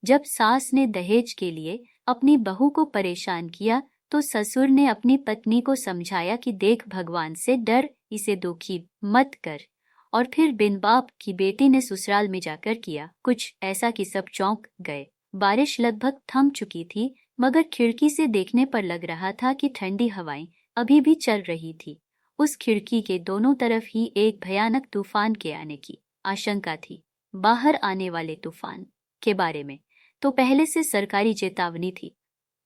जब सास ने दहेज के लिए अपनी बहू को परेशान किया तो ससुर ने अपनी पत्नी को समझाया कि देख, भगवान से डर, इसे दुखी मत कर। और फिर बिन बाप की बेटी ने ससुराल में जाकर किया कुछ ऐसा कि सब चौंक गए। बारिश लगभग थम चुकी थी, मगर खिड़की से देखने पर लग रहा था कि ठंडी हवाएं अभी भी चल रही थी। उस खिड़की के दोनों तरफ ही एक भयानक तूफान के आने की आशंका थी। बाहर आने वाले तूफान के बारे में तो पहले से सरकारी चेतावनी थी,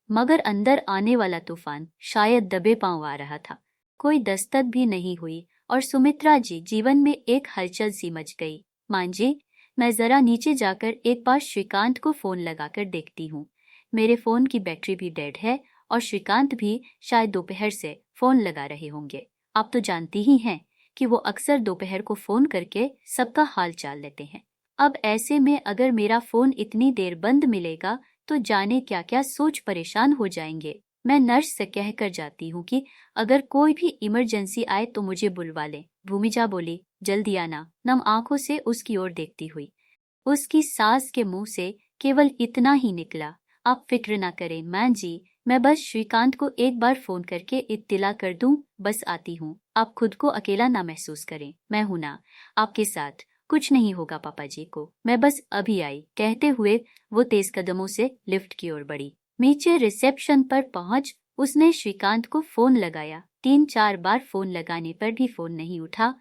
मगर अंदर आने वाला तूफान शायद दबे पांव आ रहा था। कोई दस्तक भी नहीं हुई और सुमित्रा जी जीवन में एक हलचल सी मच गई। मां जी, मैं जरा नीचे जाकर एक बार श्रीकांत को फोन लगाकर देखती हूँ। मेरे फोन की बैटरी भी डेड है और श्रीकांत भी शायद दोपहर से फोन लगा रहे होंगे। आप तो जानती ही हैं कि वो अक्सर दोपहर को फोन करके सबका हाल चाल लेते हैं। अब ऐसे में अगर मेरा फोन इतनी देर बंद मिलेगा तो जाने क्या क्या सोच परेशान हो जाएंगे। मैं नर्स से कहकर जाती हूँ कि अगर कोई भी इमरजेंसी आए तो मुझे बुलवा ले। भूमिजा बोली, जल्दी आना, नम आंखों से उसकी ओर देखती हुई। उसकी सास के मुंह से केवल इतना ही निकला, आप फिक्र ना करें मां जी, मैं बस श्रीकांत को एक बार फोन करके इत्तिला कर दूं, बस आती हूँ। आप खुद को अकेला ना महसूस करें, मैं हूं ना आपके साथ। कुछ नहीं होगा पापा जी को, मैं बस अभी आई। कहते हुए वो तेज कदमों से लिफ्ट की ओर बढ़ी। नीचे रिसेप्शन पर पहुंच उसने श्रीकांत को फोन लगाया। 3-4 बार फोन लगाने पर भी फोन नहीं उठा।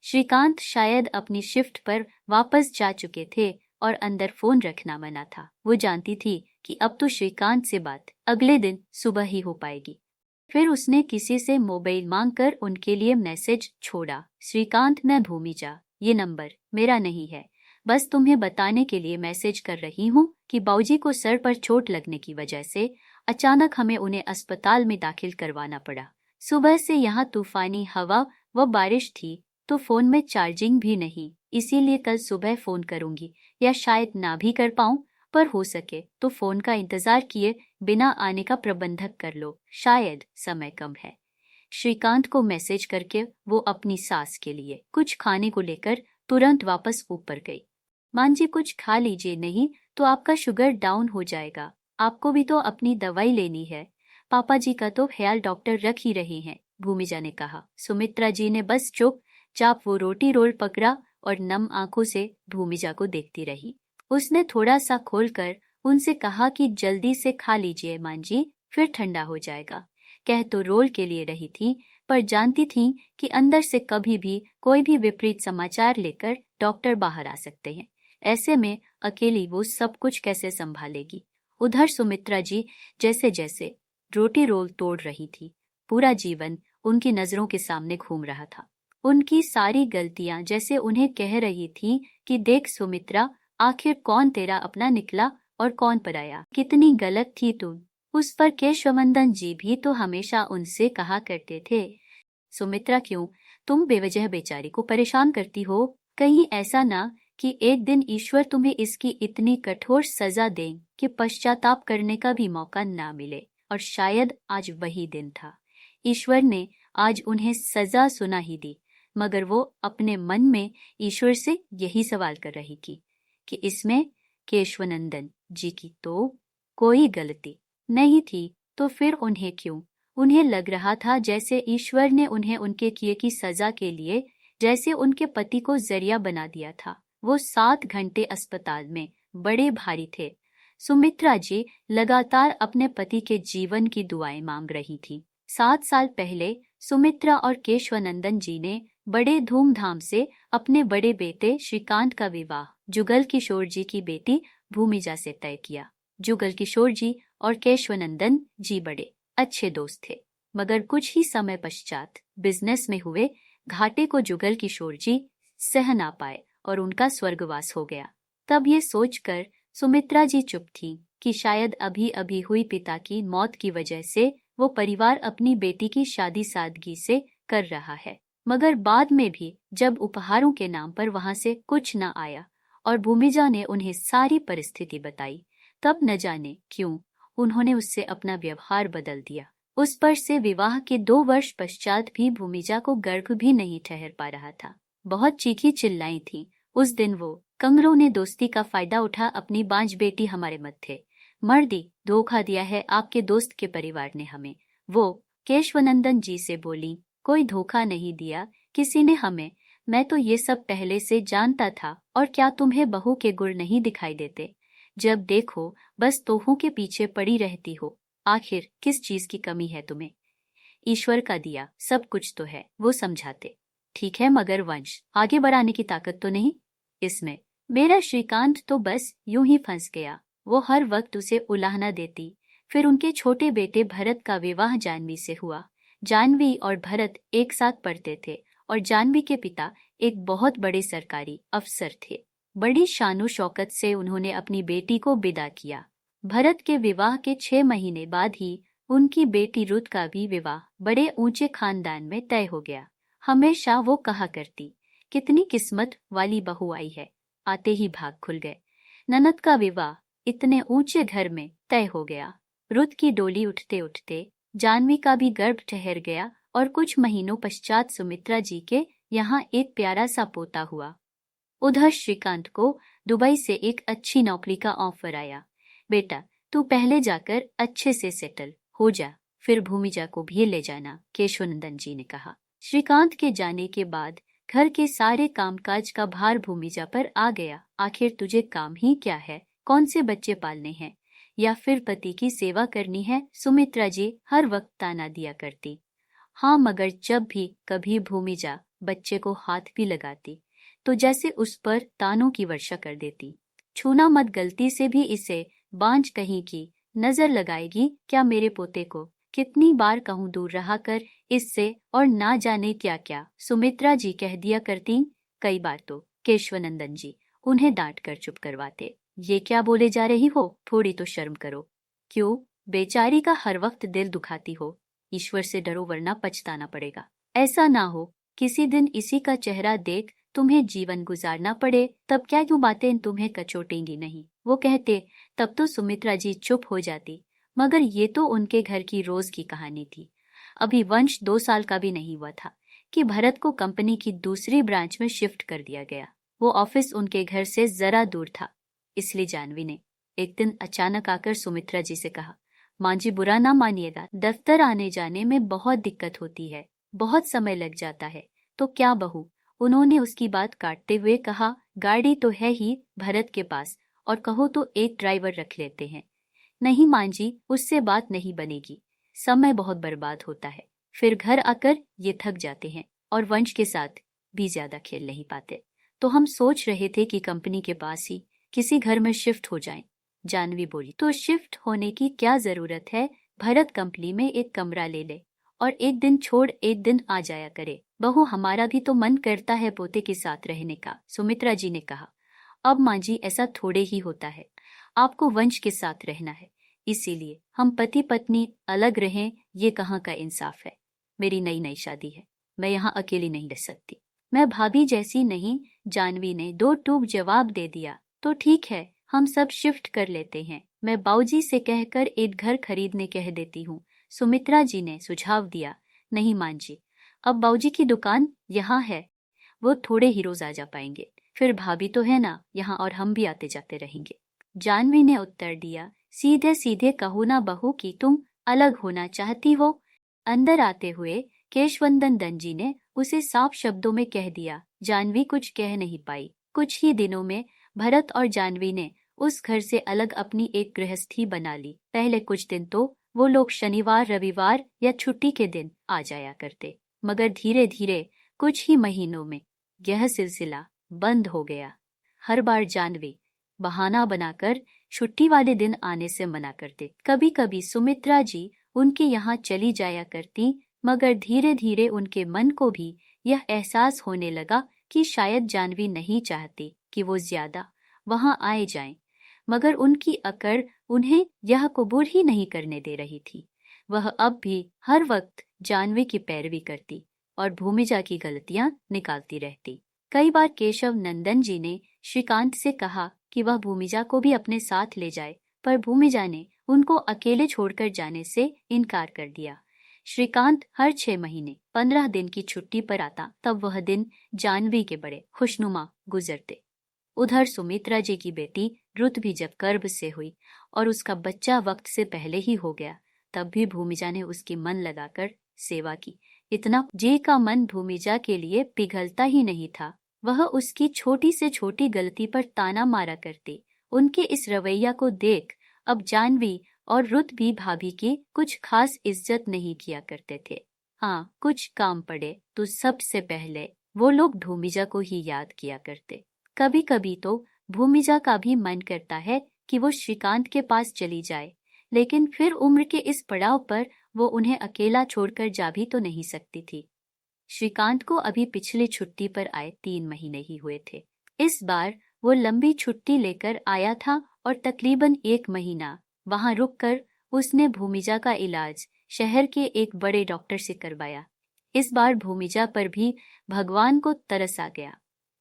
श्रीकांत शायद अपनी शिफ्ट पर वापस जा चुके थे और अंदर फोन रखना मना था। वो जानती थी कि अब तो श्रीकांत से बात अगले दिन सुबह ही हो पाएगी। फिर उसने किसी से मोबाइल मांगकर उनके लिए मैसेज छोड़ा, श्रीकांत, मैं भूमिजा, ये नंबर मेरा नहीं है, बस तुम्हें बताने के लिए मैसेज कर रही हूँ कि बाबूजी को सर पर चोट लगने की वजह से अचानक हमें उन्हें अस्पताल में दाखिल करवाना पड़ा। सुबह से यहाँ तूफानी हवा व बारिश थी तो फोन में चार्जिंग भी नहीं, इसीलिए कल सुबह फोन करूंगी, या शायद ना भी कर पाऊं, पर हो सके तो फोन का इंतजार किए बिना आने का प्रबंधक कर लो, शायद समय कम है। श्रीकांत को मैसेज करके वो अपनी सास के लिए कुछ खाने को लेकर तुरंत वापस ऊपर गई। मां जी, कुछ खा लीजिए, नहीं तो आपका शुगर डाउन हो जाएगा, आपको भी तो अपनी दवाई लेनी है। पापा जी का तो ख्याल डॉक्टर रख ही रहे हैं, भूमिजा ने कहा। सुमित्रा जी ने बस चुपचाप वो रोटी रोल पकड़ा और नम आंखों से भूमिजा को देखती रही। उसने थोड़ा सा खोलकर उनसे कहा कि जल्दी से खा लीजिए मां जी, फिर ठंडा हो जाएगा। कह तो रोल के लिए रही थी, पर जानती थी कि अंदर से कभी भी कोई भी विपरीत समाचार लेकर डॉक्टर बाहर आ सकते हैं। ऐसे में अकेली वो सब कुछ कैसे संभालेगी। उधर सुमित्रा जी जैसे जैसे रोटी रोल तोड़ रही थी, पूरा जीवन उनकी नजरों के सामने घूम रहा था। उनकी सारी गलतियां जैसे उन्हें कह रही थी कि देख सुमित्रा, आखिर कौन तेरा अपना निकला और कौन पराया, कितनी गलत थी तुम। उस पर केशवनंदन जी भी तो हमेशा उनसे कहा करते थे, सुमित्रा क्यों तुम बेवजह बेचारी को परेशान करती हो, कहीं ऐसा ना कि एक दिन ईश्वर तुम्हें इसकी इतनी कठोर सजा दें कि पश्चाताप करने का भी मौका ना मिले। और शायद आज वही दिन था। ईश्वर ने आज उन्हें सजा सुना ही दी, मगर वो अपने मन में ईश्वर से यही सवाल कर रही थी कि इसमें केशवनंदन जी की तो कोई गलती नहीं थी, तो फिर उन्हें क्यों। उन्हें लग रहा था जैसे ईश्वर ने उन्हें उनके किए की सजा के लिए जैसे उनके पति को जरिया बना दिया था। वो 7 घंटे अस्पताल में बड़े भारी थे। सुमित्रा जी लगातार अपने पति के जीवन की दुआएं मांग रही थी। 7 साल पहले सुमित्रा और केशवनंदन जी ने बड़े धूमधाम से अपने बड़े बेटे श्रीकांत का विवाह जुगल किशोर जी की बेटी भूमिजा से तय किया। जुगल किशोर जी और केशवनंदन जी बड़े अच्छे दोस्त थे, मगर कुछ ही समय पश्चात बिजनेस में हुए घाटे को जुगल किशोर जी सह ना पाए और उनका स्वर्गवास हो गया। तब ये सोचकर सुमित्रा जी चुप थी कि शायद अभी अभी हुई पिता की मौत की वजह से वो परिवार अपनी बेटी की शादी सादगी से कर रहा है। मगर बाद में भी जब उपहारों के नाम पर वहां से कुछ न आया और भूमिजा ने उन्हें सारी परिस्थिति बताई, तब न जाने क्यों उन्होंने उससे अपना व्यवहार बदल दिया। उस पर से विवाह के 2 वर्ष पश्चात भी भूमिजा को गर्भ भी नहीं ठहर पा रहा था। बहुत चीखी चिल्लाई थी उस दिन वो कंगरों ने दोस्ती का फायदा उठा अपनी बांझ बेटी हमारे मत्थे मर दी। धोखा दिया है आपके दोस्त के परिवार ने हमें। वो केशवनंदन जी से बोली, कोई धोखा नहीं दिया किसी ने हमें। मैं तो ये सब पहले से जानता था। और क्या तुम्हें बहू के गुण नहीं दिखाई देते? जब देखो बस तोहू के पीछे पड़ी रहती हो। आखिर किस चीज की कमी है तुम्हें? ईश्वर का दिया सब कुछ तो है, वो समझाते। ठीक है, मगर वंश आगे बढ़ाने की ताकत तो नहीं इसमें। मेरा श्रीकांत तो बस यूं ही फंस गया। वो हर वक्त उसे उलाहना देती। फिर उनके छोटे बेटे भरत का विवाह जानवी से हुआ। जानवी और भरत एक साथ पढ़ते थे और जानवी के पिता एक बहुत बड़े सरकारी अफसर थे। बड़ी शानो शौकत से उन्होंने अपनी बेटी को विदा किया। भरत के विवाह के 6 महीने बाद ही उनकी बेटी रुत का भी विवाह बड़े ऊंचे खानदान में तय हो गया। हमेशा वो कहा करती, कितनी किस्मत वाली बहू आई है। आते ही भाग खुल गए। ननद का विवाह इतने ऊंचे घर में तय हो गया। रुत की डोली उठते उठते जानवी का भी गर्भ ठहर गया और कुछ महीनों पश्चात सुमित्रा जी के यहाँ एक प्यारा सा पोता हुआ। उधर श्रीकांत को दुबई से एक अच्छी नौकरी का ऑफर आया। बेटा तू पहले जाकर अच्छे से सेटल हो जा, फिर भूमिजा को भी ले जाना, केशवनंदन जी ने कहा। श्रीकांत के जाने के बाद घर के सारे कामकाज का भार भूमिजा पर आ गया। आखिर तुझे काम ही क्या है? कौन से बच्चे पालने हैं या फिर पति की सेवा करनी है? सुमित्रा जी हर वक्त ताना दिया करती। हाँ, मगर जब भी कभी भूमिजा बच्चे को हाथ भी लगाती तो जैसे उस पर तानों की वर्षा कर देती। छूना मत, गलती से भी इसे बांझ कहीं की नजर लगाएगी क्या मेरे पोते को? कितनी बार कहूँ दूर रहा कर इससे, और ना जाने क्या क्या सुमित्रा जी कह दिया करती। कई बार तो केशवनंदन जी उन्हें डांट कर चुप करवाते। ये क्या बोले जा रही हो? थोड़ी तो शर्म करो। क्यों? बेचारी का हर वक्त दिल दुखाती हो। ईश्वर से डरो वरना पछताना पड़ेगा। ऐसा ना हो किसी दिन इसी का चेहरा देख तुम्हें जीवन गुजारना पड़े, तब क्या यूं बातें तुम्हें कचोटेंगी नहीं? वो कहते तब तो सुमित्रा जी चुप हो जाती, मगर ये तो उनके घर की रोज की कहानी थी। अभी वंश 2 साल का भी नहीं हुआ था कि भरत को कंपनी की दूसरी ब्रांच में शिफ्ट कर दिया गया। वो ऑफिस उनके घर से जरा दूर था। इसलिए जानवी ने एक दिन अचानक आकर सुमित्रा जी से कहा, माँ जी बुरा ना मानिएगा, दफ्तर आने जाने में बहुत दिक्कत होती है, बहुत समय लग जाता है। तो क्या बहू? उन्होंने उसकी बात काटते हुए कहा, गाड़ी तो है ही भरत के पास, और कहो तो एक ड्राइवर रख लेते हैं। नहीं मां जी, उससे बात नहीं बनेगी। समय बहुत बर्बाद होता है। फिर घर आकर ये थक जाते हैं और वंश के साथ भी ज्यादा खेल नहीं पाते। तो हम सोच रहे थे कि कंपनी के पास ही किसी घर में शिफ्ट हो जाएं। जानवी बोली, तो शिफ्ट होने की क्या जरूरत है? भरत कंपनी में एक कमरा ले ले और एक दिन छोड़ एक दिन आ जाया करे। बहू हमारा भी तो मन करता है पोते के साथ रहने का, सुमित्रा जी ने कहा। अब माँ जी ऐसा थोड़े ही होता है, आपको वंश के साथ रहना है, इसीलिए हम पति पत्नी अलग रहें। ये कहाँ का इंसाफ है? मेरी नई नई शादी है, मैं यहाँ अकेली नहीं रह सकती। मैं भाभी जैसी नहीं, जानवी ने 2 टूक जवाब दे दिया। तो ठीक है, हम सब शिफ्ट कर लेते हैं। मैं बाऊजी से कहकर एक घर खरीदने कह देती हूँ, सुमित्रा जी ने सुझाव दिया। नहीं मां जी, अब बाऊजी की दुकान यहाँ है, वो थोड़े ही रोज आ जा पाएंगे। फिर भाभी तो है ना यहाँ, और हम भी आते जाते रहेंगे। जानवी ने उत्तर दिया, सीधे सीधे कहो ना बहू कि तुम अलग होना चाहती हो। अंदर आते हुए केशवनंदन जी ने उसे साफ शब्दों में कह दिया। जानवी कुछ कह नहीं पाई। कुछ ही दिनों में भरत और जानवी ने उस घर से अलग अपनी एक गृहस्थी बना ली। पहले कुछ दिन तो वो लोग शनिवार रविवार या छुट्टी के दिन आ जाया करते, मगर धीरे धीरे कुछ ही महीनों में यह सिलसिला बंद हो गया। हर बार जानवी बहाना बनाकर छुट्टी वाले दिन आने से मना करते। कभी कभी सुमित्रा जी उनके यहाँ चली जाया करती, मगर धीरे धीरे उनके मन को भी यह एहसास होने लगा कि शायद जानवी नहीं चाहती कि वो ज्यादा वहां आए जाएं, मगर उनकी अकड़ उन्हें यह कबूल ही नहीं करने दे रही थी। वह अब भी हर वक्त जानवी की पैरवी करती और भूमिजा की गलतियां निकालती रहती। कई बार केशव नंदन जी ने श्रीकांत से कहा कि वह भूमिजा को भी अपने साथ ले जाए, पर भूमिजा ने उनको अकेले छोड़कर जाने से इनकार कर दिया। श्रीकांत हर 6 महीने 15 दिन की छुट्टी पर आता, तब वह दिन जानवी के बड़े खुशनुमा गुजरते। उधर सुमित्रा जी की बेटी रुत भी जब गर्भ से हुई और उसका बच्चा वक्त से पहले ही हो गया, तब भी भूमिजा ने उसकी मन लगाकर सेवा की। इतना जी का मन भूमिजा के लिए पिघलता ही नहीं था। वह उसकी छोटी से छोटी गलती पर ताना मारा करती। उनके इस रवैया को देख अब जानवी और रुत भी भाभी की कुछ खास इज्जत नहीं किया करते थे। हाँ, कुछ काम पड़े तो सबसे पहले वो लोग भूमिजा को ही याद किया करते। कभी कभी तो भूमिजा का भी मन करता है कि वो श्रीकांत के पास चली जाए, लेकिन फिर उम्र के इस पड़ाव पर वो उन्हें अकेला छोड़कर जा भी तो नहीं सकती थी। श्रीकांत को अभी पिछली छुट्टी पर आए 3 महीने ही हुए थे। इस बार वो लंबी छुट्टी लेकर आया था और तकरीबन 1 महीना वहां रुककर उसने भूमिजा का इलाज शहर के एक बड़े डॉक्टर से करवाया। इस बार भूमिजा पर भी भगवान को तरस आ गया।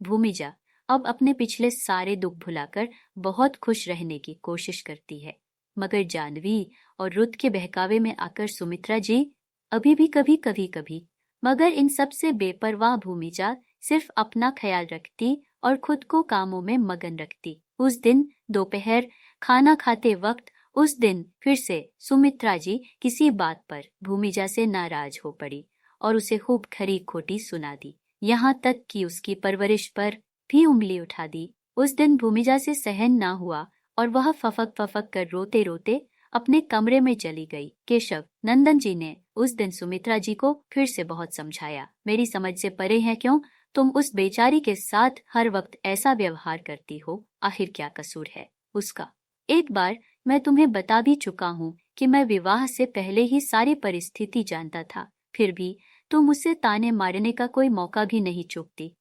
भूमिजा अब अपने पिछले सारे दुख भुलाकर बहुत खुश रहने की कोशिश करती है, मगर जानवी और रुत के बहकावे में आकर सुमित्रा जी अभी भी कभी मगर इन सब से बेपरवाह भूमिजा सिर्फ अपना ख्याल रखती और खुद को कामों में मगन रखती। उस दिन दोपहर खाना खाते वक्त उस दिन फिर से सुमित्रा जी किसी बात पर भूमिजा से नाराज हो पड़ी और उसे खूब खरी खोटी सुना दी, यहाँ तक कि उसकी परवरिश पर भी उंगली उठा दी। उस दिन भूमिजा से सहन ना हुआ और वह फफक कर रोते रोते अपने कमरे में चली गई। केशव नंदन जी ने उस दिन सुमित्रा जी को फिर से बहुत समझाया। मेरी समझ से परे है क्यों तुम उस बेचारी के साथ हर वक्त ऐसा व्यवहार करती हो, आखिर क्या कसूर है उसका। एक बार मैं तुम्हें बता भी चुका हूँ कि मैं विवाह से पहले ही सारी परिस्थिति जानता था, फिर भी तुम उसे ताने मारने का कोई मौका भी नहीं चूकती।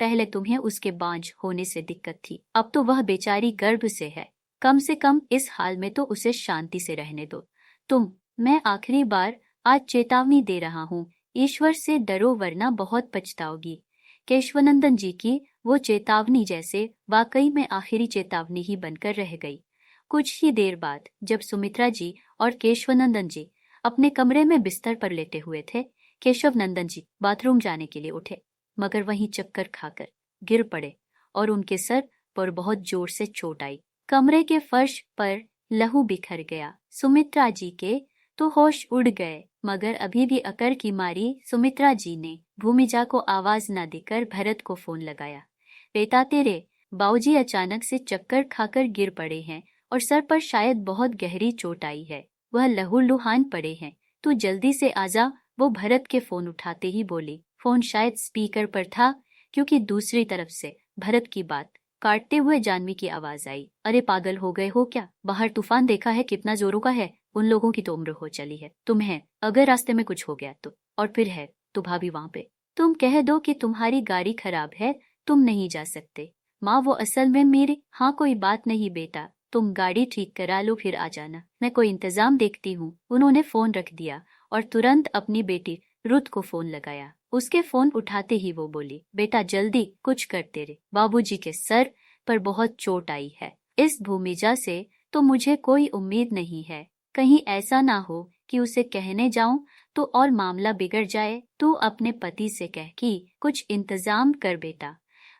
पहले तुम्हें उसके बांझ होने से दिक्कत थी, अब तो वह बेचारी गर्भ से है। कम से कम इस हाल में तो उसे शांति से रहने दो। मैं आखिरी बार आज चेतावनी दे रहा हूँ, ईश्वर से डरो वरना बहुत पछताओगी। केशवानंदन जी की वो चेतावनी जैसे वाकई में आखिरी चेतावनी ही बनकर रह गई। कुछ ही देर बाद जब सुमित्रा जी और केशवानंदन जी अपने कमरे में बिस्तर पर लेटे हुए थे, केशवानंदन जी बाथरूम जाने के लिए उठे, मगर वहीं चक्कर खाकर गिर पड़े और उनके सर पर बहुत जोर से चोट आई। कमरे के फर्श पर लहू बिखर गया। सुमित्रा जी के तो होश उड़ गए, मगर अभी भी अकड़ की मारी सुमित्रा जी ने भूमिजा को आवाज न देकर भरत को फोन लगाया। बेटा तेरे बाबूजी अचानक से चक्कर खाकर गिर पड़े हैं और सर पर शायद बहुत गहरी चोट आई है, वह लहूलुहान पड़े हैं, तू जल्दी से आजा। वो भरत के फोन उठाते ही बोली। फोन शायद स्पीकर पर था क्योंकि दूसरी तरफ से भरत की बात काटते हुए जानवी की आवाज आई। अरे पागल हो गए हो क्या? बाहर तूफान देखा है कितना जोरों का है, उन लोगों की तो उम्र हो चली है। तुम्हें अगर रास्ते में कुछ हो गया तो, और फिर है तो भाभी वहाँ पे, तुम कह दो कि तुम्हारी गाड़ी खराब है, तुम नहीं जा सकते। माँ वो असल में मेरे। हाँ कोई बात नहीं बेटा, तुम गाड़ी ठीक करा लो फिर आ जाना, मैं कोई इंतजाम देखती हूँ। उन्होंने फोन रख दिया और तुरंत अपनी बेटी रुत को फोन लगाया। उसके फोन उठाते ही वो बोली, बेटा जल्दी कुछ कर, तेरे बाबूजी के सर पर बहुत चोट आई है। इस भूमिजा से तो मुझे कोई उम्मीद नहीं है, कहीं ऐसा ना हो कि उसे कहने जाऊं तो और मामला बिगड़ जाए। तू अपने पति से कह कि कुछ इंतजाम कर बेटा।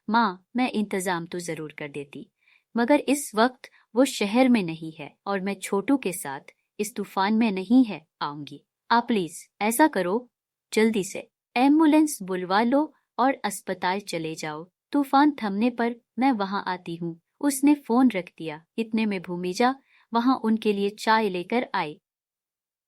माँ मैं इंतजाम तो जरूर कर देती, मगर इस वक्त वो शहर में नहीं है और मैं छोटू के साथ इस तूफान में नहीं है आऊंगी। आप प्लीज ऐसा करो, जल्दी से एम्बुलेंस बुलवा लो और अस्पताल चले जाओ। तूफान थमने पर मैं वहां आती हूँ। उसने फोन रख दिया। इतने में भूमिजा वहां उनके लिए चाय लेकर आई।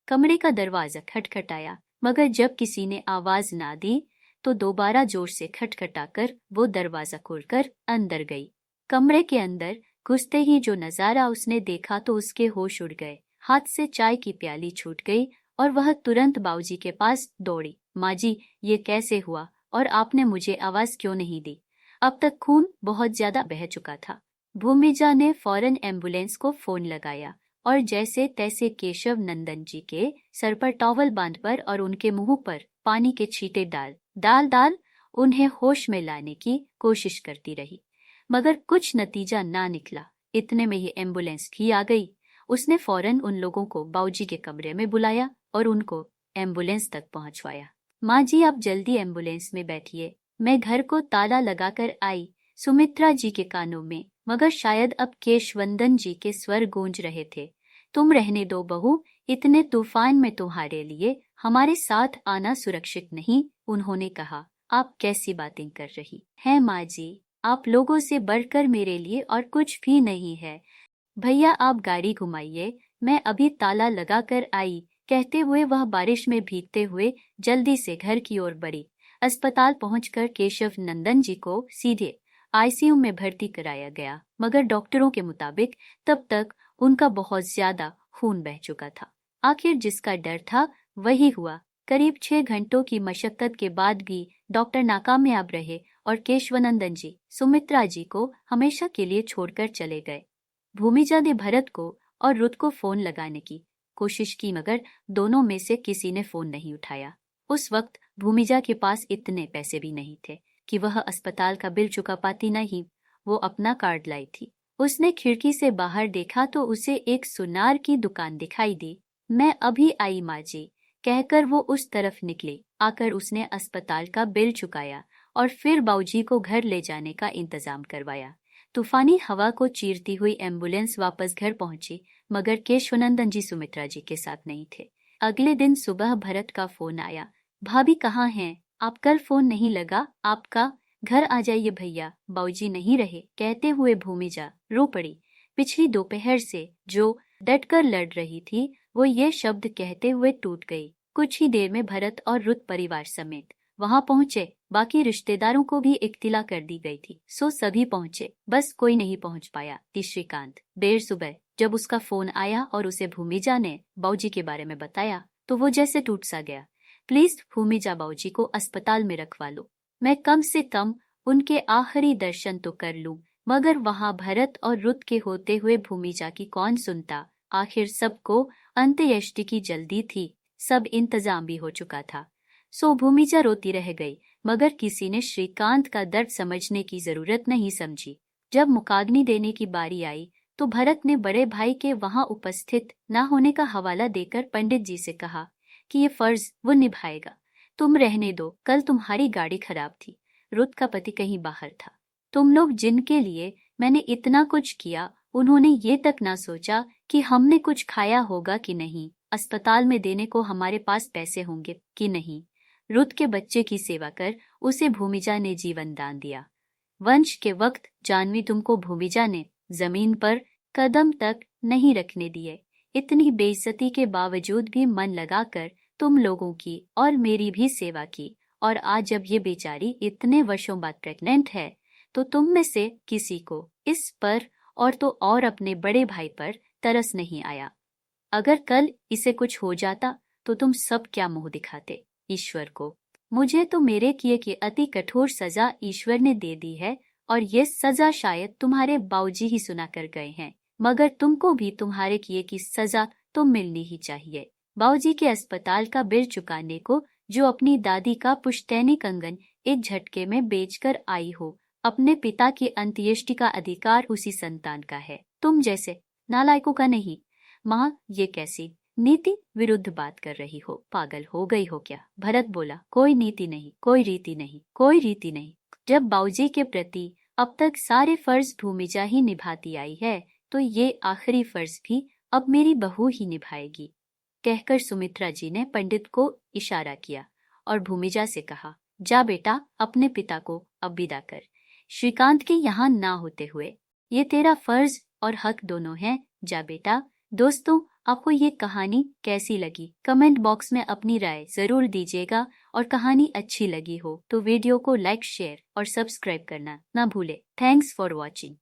कमरे का दरवाजा खटखटाया, मगर जब किसी ने आवाज ना दी तो दोबारा जोर से खटखटाकर वो दरवाजा खोलकर अंदर गई। कमरे के अंदर घुसते ही जो नजारा उसने देखा तो उसके होश उड़ गए। हाथ से चाय की प्याली छूट गई और वह तुरंत बाबूजी के पास दौड़ी। माँ जी ये कैसे हुआ और आपने मुझे आवाज क्यों नहीं दी? अब तक खून बहुत ज्यादा बह चुका था। भूमिजा ने फौरन एम्बुलेंस को फोन लगाया और जैसे तैसे केशव नंदन जी के सर पर टॉवल बांधकर और उनके मुंह पर पानी के छींटे डाल उन्हें होश में लाने की कोशिश करती रही, मगर कुछ नतीजा ना निकला। इतने में ही एम्बुलेंस भी आ गई। उसने फौरन उन लोगों को बाबूजी के कमरे में बुलाया और उनको एम्बुलेंस तक पहुंचवाया। माँ जी आप जल्दी एम्बुलेंस में बैठिए, मैं घर को ताला लगाकर आई। सुमित्रा जी के कानों में, मगर शायद अब केशवंदन जी के स्वर गूंज रहे थे। तुम रहने दो बहू, इतने तूफान में तुम्हारे लिए हमारे साथ आना सुरक्षित नहीं, उन्होंने कहा। आप कैसी बातें कर रही हैं माँ जी, आप लोगों से बढ़कर मेरे लिए और कुछ भी नहीं है। भैया आप गाड़ी घुमाइए, मैं अभी ताला लगा कर आई, कहते हुए वह बारिश में भीगते हुए जल्दी से घर की ओर बढ़ी। अस्पताल पहुंचकर केशव नंदन जी को सीधे आईसीयू में भर्ती कराया गया, मगर डॉक्टरों के मुताबिक तब तक उनका बहुत ज्यादा खून बह चुका था। आखिर जिसका डर था वही हुआ। करीब 6 घंटों की मशक्कत के बाद भी डॉक्टर नाकामयाब रहे और केशवानंदन जी सुमित्रा जी को हमेशा के लिए छोड़कर चले गए। भूमिजा ने भरत को और रुत को फोन लगाने की कोशिश की, मगर दोनों में से किसी ने फोन नहीं उठाया। उस वक्त भूमिजा के पास इतने पैसे भी नहीं थे कि वह अस्पताल का बिल चुका पाती, नहीं वो अपना कार्ड लाई थी। उसने खिड़की से बाहर देखा तो उसे एक सुनार की दुकान दिखाई दी। मैं अभी आई माँ जी, कहकर वो उस तरफ निकली। आकर उसने अस्पताल का बिल चुकाया और फिर बाऊजी को घर ले जाने का इंतजाम करवाया। तूफानी हवा को चीरती हुई एम्बुलेंस वापस घर पहुंची, मगर केशवानंदन जी सुमित्रा जी के साथ नहीं थे। अगले दिन सुबह भरत का फोन आया। भाभी कहाँ हैं आप, कल फोन नहीं लगा आपका, घर आ जाइए भैया, बाऊजी नहीं रहे, कहते हुए भूमिजा रो पड़ी। पिछली दोपहर से जो डटकर लड़ रही थी वो ये शब्द कहते हुए टूट गई। कुछ ही देर में भरत और रुत परिवार समेत वहां पहुंचे। बाकी रिश्तेदारों को भी इत्तिला कर दी गई थी, सो सभी पहुंचे, बस कोई नहीं पहुंच पाया थी श्रीकांत। देर सुबह जब उसका फोन आया और उसे भूमिजा ने बाऊजी के बारे में बताया तो वो जैसे टूट सा गया। प्लीज भूमिजा, बाऊजी को अस्पताल में रखवा लो, मैं कम से कम उनके आखिरी दर्शन तो कर लूं। मगर वहां भरत और रुत के होते हुए भूमिजा की कौन सुनता। आखिर सबको अंत्येष्टि की जल्दी थी, सब इंतजाम भी हो चुका था। सो भूमिजा रोती रह गई, मगर किसी ने श्रीकांत का दर्द समझने की जरूरत नहीं समझी। जब मुकाग्नि देने की बारी आई तो भरत ने बड़े भाई के वहां उपस्थित न होने का हवाला देकर पंडित जी से कहा कि ये फर्ज वो निभाएगा, तुम रहने दो, कल तुम्हारी गाड़ी खराब थी, रुत का पति कहीं बाहर था, तुम लोग जिनके लिए मैंने इतना कुछ किया उन्होंने ये तक ना सोचा कि हमने कुछ खाया होगा कि नहीं, अस्पताल में देने को हमारे पास पैसे होंगे कि नहीं। रुत के बच्चे की सेवा कर उसे भूमिजा ने जीवन दान दिया। वंश के वक्त जानवी तुमको भूमिजा ने जमीन पर कदम तक नहीं रखने दिए। इतनी बेइज्जती के बावजूद भी मन लगाकर तुम लोगों की और मेरी भी सेवा की, और आज जब ये बेचारी इतने वर्षों बाद प्रेग्नेंट है तो तुम में से किसी को इस पर और तो और अपने बड़े भाई पर तरस नहीं आया। अगर कल इसे कुछ हो जाता तो तुम सब क्या मुंह दिखाते ईश्वर को। मुझे तो मेरे किए की अति कठोर सजा ईश्वर ने दे दी है, और ये सजा शायद तुम्हारे बाऊजी ही सुना कर गए हैं, मगर तुमको भी तुम्हारे किए की सजा तो मिलनी ही चाहिए। बाऊजी के अस्पताल का बिल चुकाने को जो अपनी दादी का पुश्तैनी कंगन एक झटके में बेचकर आई हो, अपने पिता की अंत्येष्टि का अधिकार उसी संतान का है, तुम जैसे नालायकों का नहीं। माँ, ये कैसी नीति विरुद्ध बात कर रही हो, पागल हो गई हो क्या? भरत बोला, कोई नीति नहीं, कोई रीति नहीं, कोई रीति नहीं। जब बाऊजी के प्रति अब तक सारे फर्ज भूमिजा ही निभाती आई है तो ये आखिरी फर्ज भी अब मेरी बहू ही निभाएगी, कहकर सुमित्रा जी ने पंडित को इशारा किया और भूमिजा से कहा, जा बेटा, अपने पिता को अब विदा कर, श्रीकांत के यहाँ ना होते हुए, ये तेरा फर्ज और हक दोनों है, जा बेटा। दोस्तों, आपको ये कहानी कैसी लगी कमेंट बॉक्स में अपनी राय जरूर दीजिएगा, और कहानी अच्छी लगी हो तो वीडियो को लाइक, शेयर और सब्सक्राइब करना ना भूले। Thanks for watching.